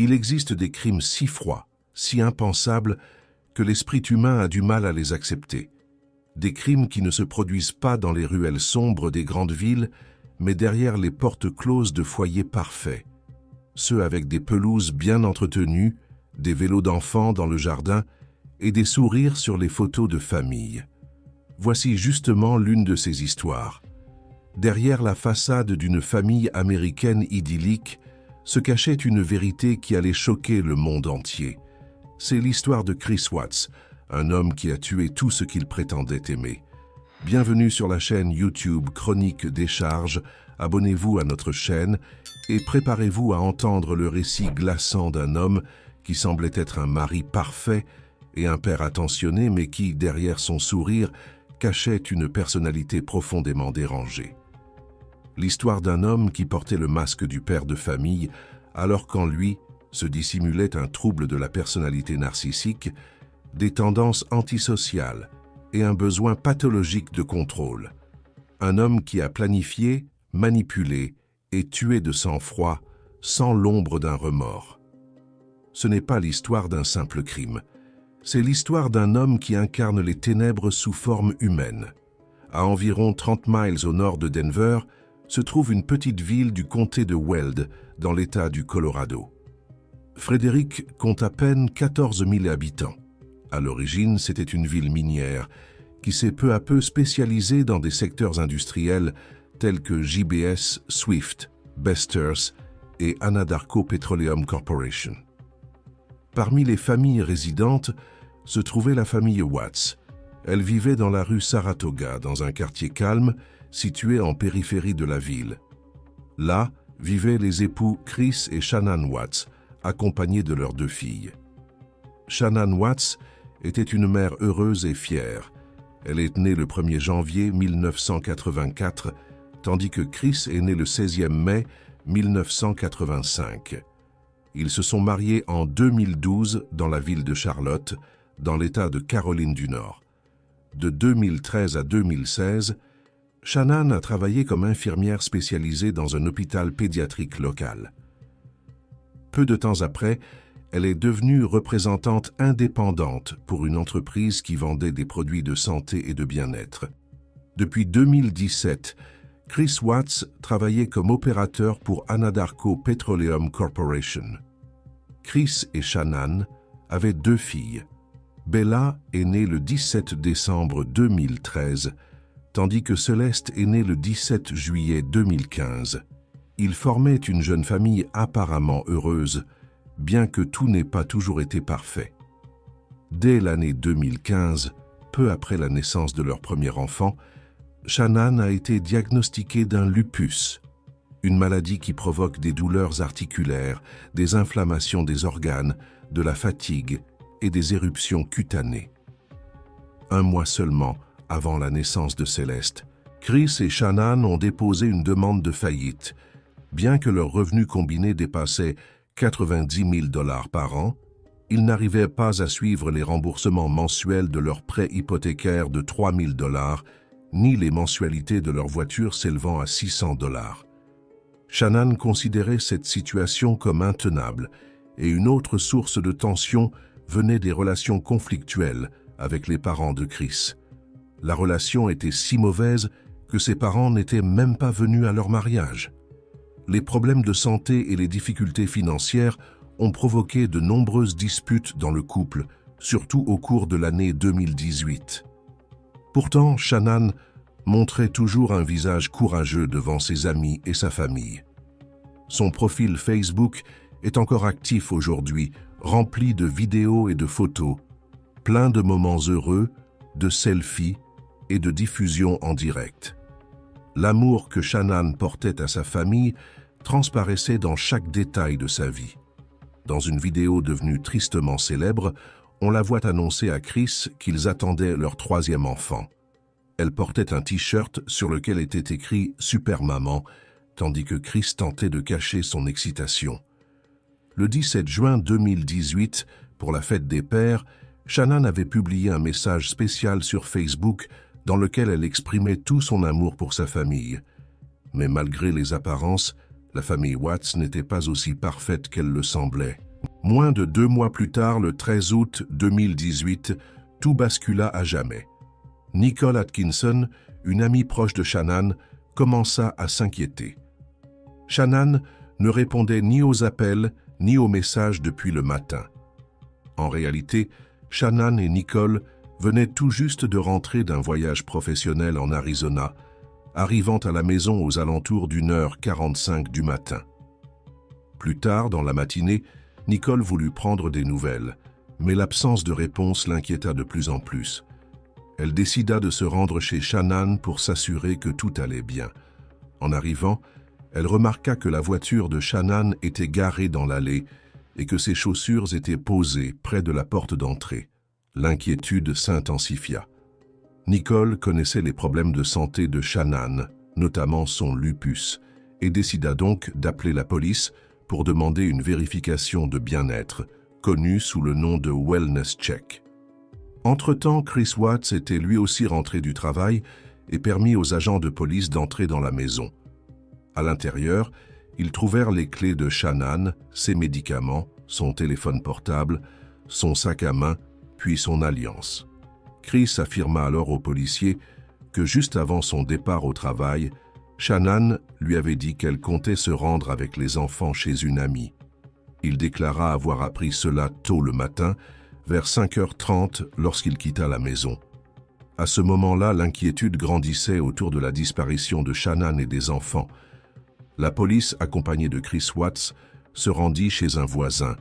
Il existe des crimes si froids, si impensables, que l'esprit humain a du mal à les accepter. Des crimes qui ne se produisent pas dans les ruelles sombres des grandes villes, mais derrière les portes closes de foyers parfaits. Ceux avec des pelouses bien entretenues, des vélos d'enfants dans le jardin et des sourires sur les photos de famille. Voici justement l'une de ces histoires. Derrière la façade d'une famille américaine idyllique se cachait une vérité qui allait choquer le monde entier. C'est l'histoire de Chris Watts, un homme qui a tué tout ce qu'il prétendait aimer. Bienvenue sur la chaîne YouTube Chronique des Charges, abonnez-vous à notre chaîne et préparez-vous à entendre le récit glaçant d'un homme qui semblait être un mari parfait et un père attentionné, mais qui, derrière son sourire, cachait une personnalité profondément dérangée. L'histoire d'un homme qui portait le masque du père de famille, alors qu'en lui se dissimulait un trouble de la personnalité narcissique, des tendances antisociales et un besoin pathologique de contrôle. Un homme qui a planifié, manipulé et tué de sang-froid, sans l'ombre d'un remords. Ce n'est pas l'histoire d'un simple crime. C'est l'histoire d'un homme qui incarne les ténèbres sous forme humaine. À environ 30 miles au nord de Denver, se trouve une petite ville du comté de Weld, dans l'État du Colorado. Frederick compte à peine 14 000 habitants. À l'origine, c'était une ville minière qui s'est peu à peu spécialisée dans des secteurs industriels tels que JBS, Swift, Besters et Anadarko Petroleum Corporation. Parmi les familles résidentes se trouvait la famille Watts. Elle vivait dans la rue Saratoga, dans un quartier calme situé en périphérie de la ville. Là vivaient les époux Chris et Shannan Watts, accompagnés de leurs 2 filles. Shannan Watts était une mère heureuse et fière. Elle est née le 1er janvier 1984, tandis que Chris est né le 16e mai 1985. Ils se sont mariés en 2012 dans la ville de Charlotte, dans l'État de Caroline du Nord. De 2013 à 2016, Shannan a travaillé comme infirmière spécialisée dans un hôpital pédiatrique local. Peu de temps après, elle est devenue représentante indépendante pour une entreprise qui vendait des produits de santé et de bien-être. Depuis 2017, Chris Watts travaillait comme opérateur pour Anadarko Petroleum Corporation. Chris et Shannan avaient 2 filles. Bella est née le 17 décembre 2013, tandis que Céleste est née le 17 juillet 2015. Ils formaient une jeune famille apparemment heureuse, bien que tout n'ait pas toujours été parfait. Dès l'année 2015, peu après la naissance de leur premier enfant, Shannan a été diagnostiquée d'un lupus, une maladie qui provoque des douleurs articulaires, des inflammations des organes, de la fatigue et des éruptions cutanées. 1 mois seulement avant la naissance de Céleste, Chris et Shannan ont déposé une demande de faillite. Bien que leur revenu combiné dépassait 90 000 $ par an, ils n'arrivaient pas à suivre les remboursements mensuels de leur prêt hypothécaire de 3 000 $, ni les mensualités de leur voiture s'élevant à 600 $. Shannan considérait cette situation comme intenable et une autre source de tension venait des relations conflictuelles avec les parents de Chris. La relation était si mauvaise que ses parents n'étaient même pas venus à leur mariage. Les problèmes de santé et les difficultés financières ont provoqué de nombreuses disputes dans le couple, surtout au cours de l'année 2018. Pourtant, Shannan montrait toujours un visage courageux devant ses amis et sa famille. Son profil Facebook est encore actif aujourd'hui, rempli de vidéos et de photos, plein de moments heureux, de selfies et de diffusions en direct. L'amour que Shannan portait à sa famille transparaissait dans chaque détail de sa vie. Dans une vidéo devenue tristement célèbre, on la voit annoncer à Chris qu'ils attendaient leur 3e enfant. Elle portait un t-shirt sur lequel était écrit « Super Maman », tandis que Chris tentait de cacher son excitation. Le 17 juin 2018, pour la fête des pères, Shannan avait publié un message spécial sur Facebook dans lequel elle exprimait tout son amour pour sa famille. Mais malgré les apparences, la famille Watts n'était pas aussi parfaite qu'elle le semblait. Moins de 2 mois plus tard, le 13 août 2018, tout bascula à jamais. Nicole Atkinson, une amie proche de Shannan, commença à s'inquiéter. Shannan ne répondait ni aux appels ni aux messages depuis le matin. En réalité, Shannan et Nicole venaient tout juste de rentrer d'un voyage professionnel en Arizona, arrivant à la maison aux alentours d'1h45 du matin. Plus tard, dans la matinée, Nicole voulut prendre des nouvelles, mais l'absence de réponse l'inquiéta de plus en plus. Elle décida de se rendre chez Shannan pour s'assurer que tout allait bien. En arrivant, elle remarqua que la voiture de Shannan était garée dans l'allée et que ses chaussures étaient posées près de la porte d'entrée. L'inquiétude s'intensifia. Nicole connaissait les problèmes de santé de Shannan, notamment son lupus, et décida donc d'appeler la police pour demander une vérification de bien-être, connue sous le nom de Wellness Check. Entre-temps, Chris Watts était lui aussi rentré du travail et permit aux agents de police d'entrer dans la maison. À l'intérieur, ils trouvèrent les clés de Shannan, ses médicaments, son téléphone portable, son sac à main, puis son alliance. Chris affirma alors aux policiers que juste avant son départ au travail, Shannan lui avait dit qu'elle comptait se rendre avec les enfants chez une amie. Il déclara avoir appris cela tôt le matin, vers 5h30 lorsqu'il quitta la maison. À ce moment-là, l'inquiétude grandissait autour de la disparition de Shannan et des enfants. La police, accompagnée de Chris Watts, se rendit chez un voisin.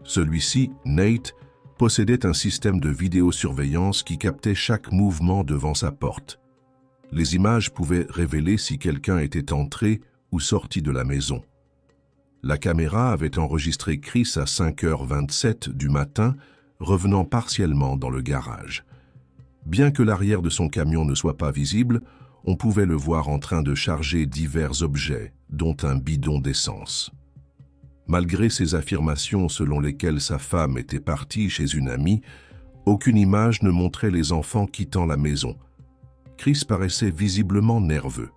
Celui-ci, Nate, possédait un système de vidéosurveillance qui captait chaque mouvement devant sa porte. Les images pouvaient révéler si quelqu'un était entré ou sorti de la maison. La caméra avait enregistré Chris à 5h27 du matin, revenant partiellement dans le garage. Bien que l'arrière de son camion ne soit pas visible, on pouvait le voir en train de charger divers objets, dont un bidon d'essence. Malgré ses affirmations selon lesquelles sa femme était partie chez une amie, aucune image ne montrait les enfants quittant la maison. Chris paraissait visiblement nerveux.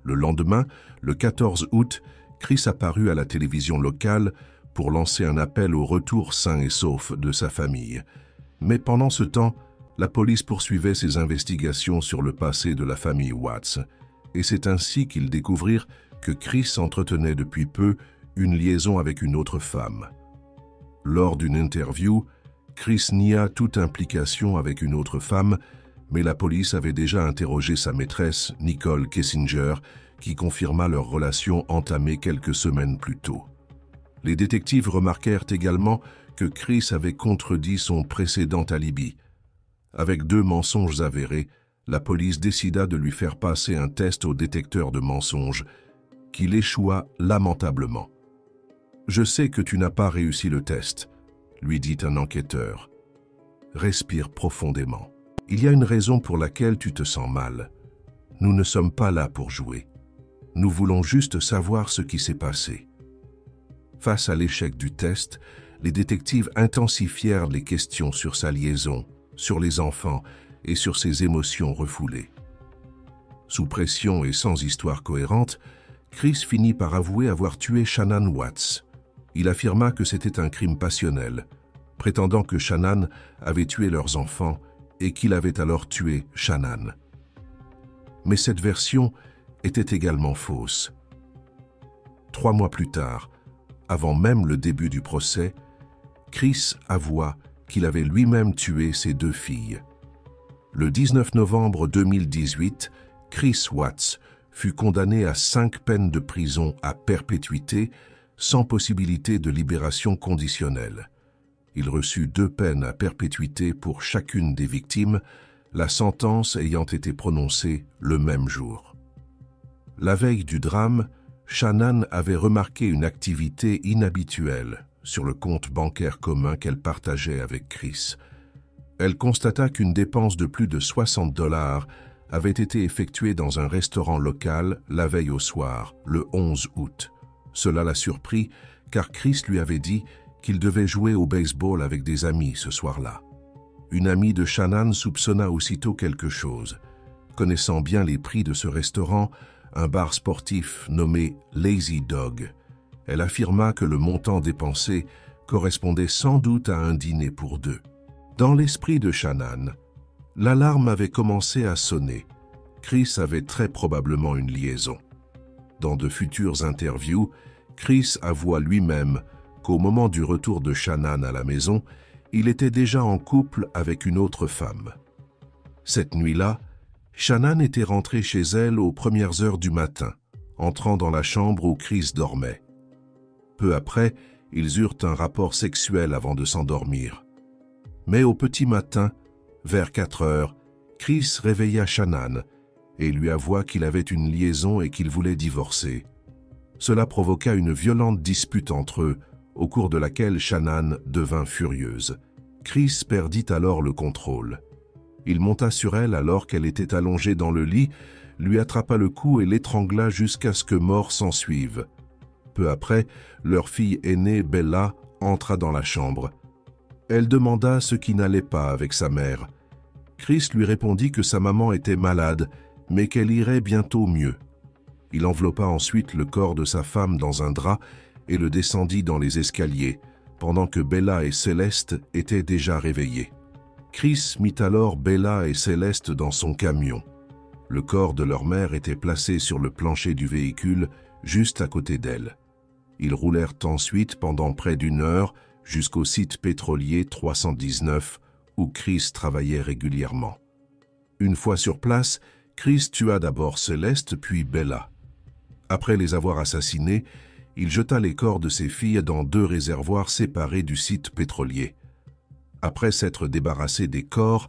Le lendemain, le 14 août, Chris apparut à la télévision locale pour lancer un appel au retour sain et sauf de sa famille. Mais pendant ce temps, la police poursuivait ses investigations sur le passé de la famille Watts, et c'est ainsi qu'ils découvrirent que Chris entretenait depuis peu une liaison avec une autre femme. Lors d'une interview, Chris nia toute implication avec une autre femme, mais la police avait déjà interrogé sa maîtresse, Nicole Kessinger, qui confirma leur relation entamée quelques semaines plus tôt. Les détectives remarquèrent également que Chris avait contredit son précédent alibi. Avec 2 mensonges avérés, la police décida de lui faire passer un test au détecteur de mensonges, qu'il échoua lamentablement. « Je sais que tu n'as pas réussi le test », lui dit un enquêteur. « Respire profondément. Il y a une raison pour laquelle tu te sens mal. Nous ne sommes pas là pour jouer. Nous voulons juste savoir ce qui s'est passé. » Face à l'échec du test, les détectives intensifièrent les questions sur sa liaison, sur les enfants et sur ses émotions refoulées. Sous pression et sans histoire cohérente, Chris finit par avouer avoir tué Shannan Watts. Il affirma que c'était un crime passionnel, prétendant que Shannan avait tué leurs enfants et qu'il avait alors tué Shannan. Mais cette version était également fausse. 3 mois plus tard, avant même le début du procès, Chris avoua qu'il avait lui-même tué ses 2 filles. Le 19 novembre 2018, Chris Watts fut condamné à 5 peines de prison à perpétuité sans possibilité de libération conditionnelle. Il reçut 2 peines à perpétuité pour chacune des victimes, la sentence ayant été prononcée le même jour. La veille du drame, Shannan avait remarqué une activité inhabituelle sur le compte bancaire commun qu'elle partageait avec Chris. Elle constata qu'une dépense de plus de 60 $ avait été effectuée dans un restaurant local la veille au soir, le 11 août. Cela la surprit car Chris lui avait dit qu'il devait jouer au baseball avec des amis ce soir-là. Une amie de Shannan soupçonna aussitôt quelque chose. Connaissant bien les prix de ce restaurant, un bar sportif nommé Lazy Dog, elle affirma que le montant dépensé correspondait sans doute à un dîner pour deux. Dans l'esprit de Shannan, l'alarme avait commencé à sonner. Chris avait très probablement une liaison. Dans de futures interviews, Chris avoua lui-même qu'au moment du retour de Shannan à la maison, il était déjà en couple avec une autre femme. Cette nuit-là, Shannan était rentrée chez elle aux premières heures du matin, entrant dans la chambre où Chris dormait. Peu après, ils eurent un rapport sexuel avant de s'endormir. Mais au petit matin, vers 4 heures, Chris réveilla Shannan et lui avoua qu'il avait une liaison et qu'il voulait divorcer. Cela provoqua une violente dispute entre eux, au cours de laquelle Shannan devint furieuse. Chris perdit alors le contrôle. Il monta sur elle alors qu'elle était allongée dans le lit, lui attrapa le cou et l'étrangla jusqu'à ce que mort s'ensuive. Peu après, leur fille aînée, Bella, entra dans la chambre. Elle demanda ce qui n'allait pas avec sa mère. Chris lui répondit que sa maman était malade, mais qu'elle irait bientôt mieux. Il enveloppa ensuite le corps de sa femme dans un drap et le descendit dans les escaliers, pendant que Bella et Céleste étaient déjà réveillées. Chris mit alors Bella et Céleste dans son camion. Le corps de leur mère était placé sur le plancher du véhicule, juste à côté d'elle. Ils roulèrent ensuite pendant près d'1 heure jusqu'au site pétrolier 319 où Chris travaillait régulièrement. Une fois sur place, Chris tua d'abord Céleste puis Bella. Après les avoir assassinés, il jeta les corps de ses filles dans 2 réservoirs séparés du site pétrolier. Après s'être débarrassé des corps,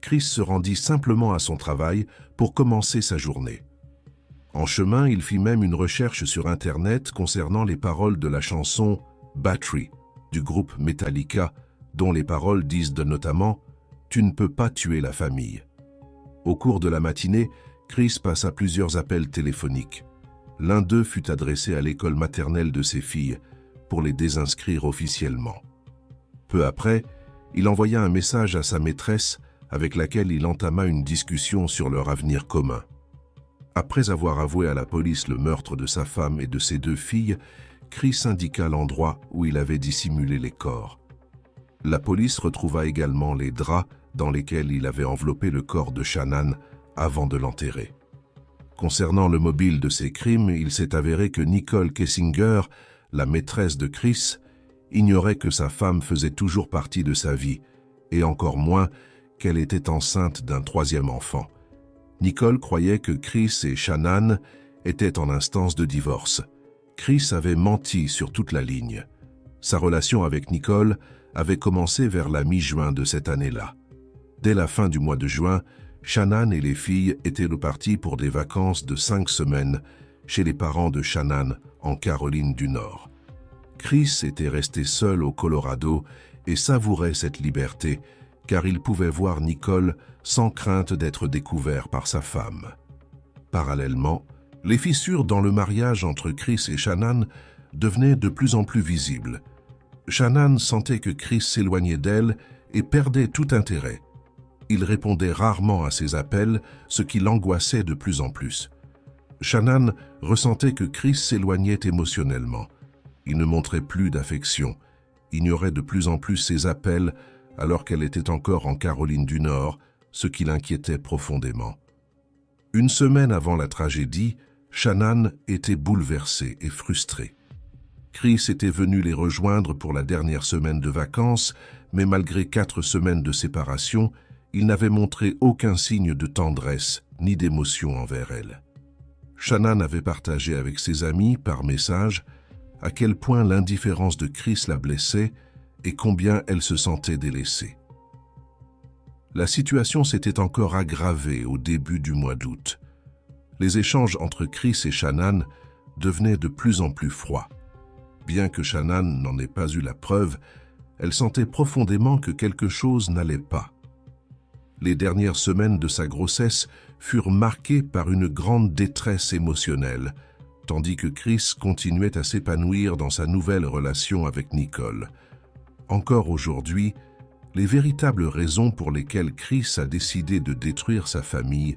Chris se rendit simplement à son travail pour commencer sa journée. En chemin, il fit même une recherche sur Internet concernant les paroles de la chanson « Battery » du groupe Metallica, dont les paroles disent notamment « Tu ne peux pas tuer la famille ». Au cours de la matinée, Chris passa plusieurs appels téléphoniques. L'un d'eux fut adressé à l'école maternelle de ses filles pour les désinscrire officiellement. Peu après, il envoya un message à sa maîtresse avec laquelle il entama une discussion sur leur avenir commun. Après avoir avoué à la police le meurtre de sa femme et de ses 2 filles, Chris indiqua l'endroit où il avait dissimulé les corps. La police retrouva également les draps dans lesquels il avait enveloppé le corps de Shannan avant de l'enterrer. Concernant le mobile de ces crimes, il s'est avéré que Nicole Kessinger, la maîtresse de Chris, ignorait que sa femme faisait toujours partie de sa vie, et encore moins qu'elle était enceinte d'un 3e enfant. Nicole croyait que Chris et Shannan étaient en instance de divorce. Chris avait menti sur toute la ligne. Sa relation avec Nicole avait commencé vers la mi-juin de cette année-là. Dès la fin du mois de juin, Shannan et les filles étaient repartis pour des vacances de 5 semaines chez les parents de Shannan en Caroline du Nord. Chris était resté seul au Colorado et savourait cette liberté, car il pouvait voir Nicole sans crainte d'être découvert par sa femme. Parallèlement, les fissures dans le mariage entre Chris et Shannan devenaient de plus en plus visibles. Shannan sentait que Chris s'éloignait d'elle et perdait tout intérêt. Il répondait rarement à ses appels, ce qui l'angoissait de plus en plus. Shannan ressentait que Chris s'éloignait émotionnellement. Il ne montrait plus d'affection, ignorait de plus en plus ses appels alors qu'elle était encore en Caroline du Nord, ce qui l'inquiétait profondément. Une semaine avant la tragédie, Shannan était bouleversée et frustrée. Chris était venu les rejoindre pour la dernière semaine de vacances, mais malgré 4 semaines de séparation, il n'avait montré aucun signe de tendresse ni d'émotion envers elle. Shannan avait partagé avec ses amis, par message, à quel point l'indifférence de Chris la blessait et combien elle se sentait délaissée. La situation s'était encore aggravée au début du mois d'août. Les échanges entre Chris et Shannan devenaient de plus en plus froids. Bien que Shannan n'en ait pas eu la preuve, elle sentait profondément que quelque chose n'allait pas. Les dernières semaines de sa grossesse furent marquées par une grande détresse émotionnelle, tandis que Chris continuait à s'épanouir dans sa nouvelle relation avec Nicole. Encore aujourd'hui, les véritables raisons pour lesquelles Chris a décidé de détruire sa famille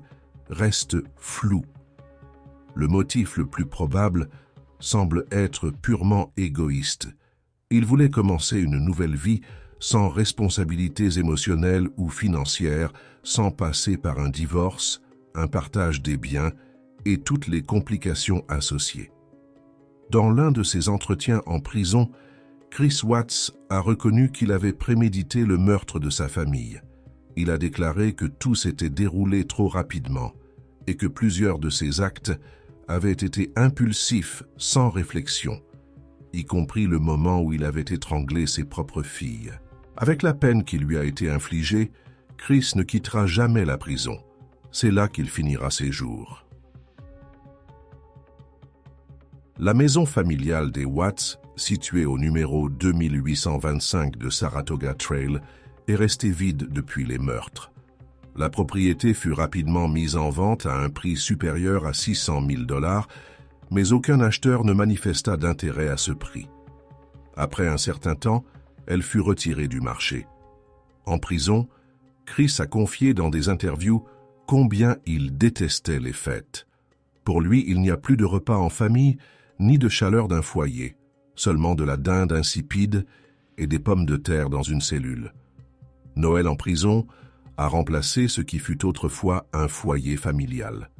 restent floues. Le motif le plus probable semble être purement égoïste. Il voulait commencer une nouvelle vie sans responsabilités émotionnelles ou financières, sans passer par un divorce, un partage des biens et toutes les complications associées. Dans l'un de ses entretiens en prison, Chris Watts a reconnu qu'il avait prémédité le meurtre de sa famille. Il a déclaré que tout s'était déroulé trop rapidement et que plusieurs de ses actes avaient été impulsifs, sans réflexion, y compris le moment où il avait étranglé ses propres filles. Avec la peine qui lui a été infligée, Chris ne quittera jamais la prison. C'est là qu'il finira ses jours. La maison familiale des Watts, située au numéro 2825 de Saratoga Trail, est restée vide depuis les meurtres. La propriété fut rapidement mise en vente à un prix supérieur à 600 000 $, mais aucun acheteur ne manifesta d'intérêt à ce prix. Après un certain temps, elle fut retirée du marché. En prison, Chris a confié dans des interviews combien il détestait les fêtes. Pour lui, il n'y a plus de repas en famille, ni de chaleur d'un foyer, seulement de la dinde insipide et des pommes de terre dans une cellule. Noël en prison a remplacé ce qui fut autrefois un foyer familial.